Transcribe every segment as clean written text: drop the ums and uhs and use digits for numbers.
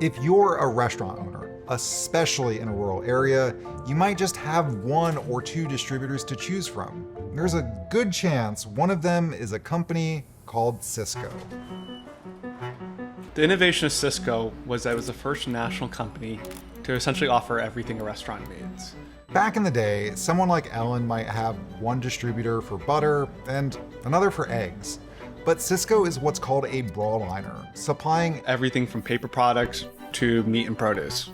If you're a restaurant owner, especially in a rural area, you might just have one or two distributors to choose from. There's a good chance one of them is a company called Sysco. The innovation of Sysco was that it was the first national company to essentially offer everything a restaurant needs. Back in the day, someone like Ellen might have one distributor for butter and another for eggs. But Sysco is what's called a broadliner, supplying everything from paper products to meat and produce.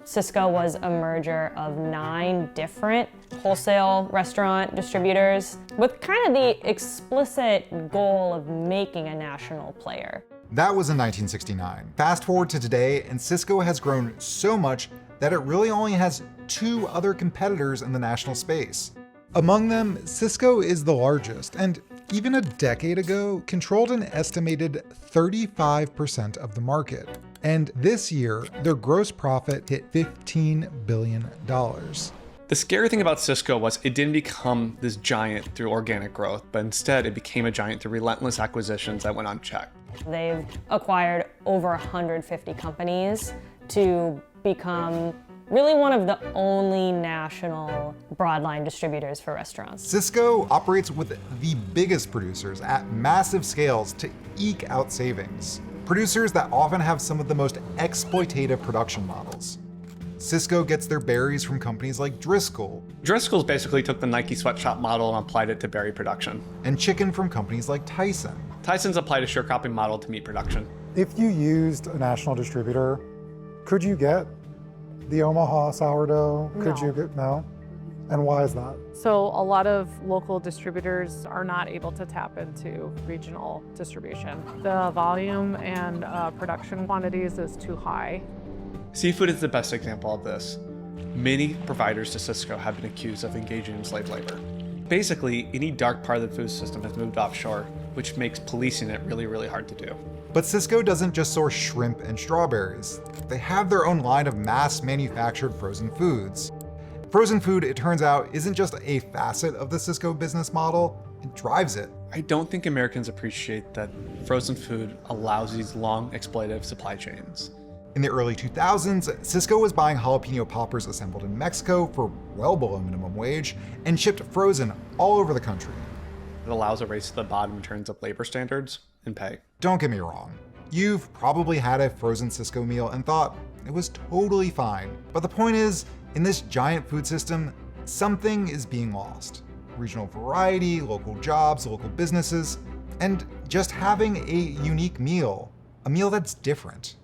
Sysco was a merger of 9 different wholesale restaurant distributors with kind of the explicit goal of making a national player. That was in 1969. Fast forward to today, and Sysco has grown so much that it really only has 2 other competitors in the national space. Among them, Sysco is the largest, and even a decade ago, controlled an estimated 35% of the market. And this year, their gross profit hit $15 billion. The scary thing about Sysco was it didn't become this giant through organic growth, but instead it became a giant through relentless acquisitions that went unchecked. They've acquired over 150 companies to become really one of the only national broadline distributors for restaurants. Sysco operates with the biggest producers at massive scales to eke out savings. Producers that often have some of the most exploitative production models. Sysco gets their berries from companies like Driscoll. Driscoll's basically took the Nike sweatshop model and applied it to berry production. And chicken from companies like Tyson. Tyson's applied a sharecropping model to meat production. If you used a national distributor, could you get the Omaha sourdough? No. Could you get, no? And why is that? So a lot of local distributors are not able to tap into regional distribution. The volume and production quantities is too high. Seafood is the best example of this. Many providers to Sysco have been accused of engaging in slave labor. Basically, any dark part of the food system has moved offshore, which makes policing it really, really hard to do. But Sysco doesn't just source shrimp and strawberries. They have their own line of mass-manufactured frozen foods. Frozen food, it turns out, isn't just a facet of the Sysco business model, it drives it. I don't think Americans appreciate that frozen food allows these long exploitative supply chains. In the early 2000s, Sysco was buying jalapeno poppers assembled in Mexico for well below minimum wage and shipped frozen all over the country. It allows a race to the bottom in terms of labor standards and pay. Don't get me wrong. You've probably had a frozen Sysco meal and thought it was totally fine. But the point is, in this giant food system, something is being lost. Regional variety, local jobs, local businesses, and just having a unique meal, a meal that's different.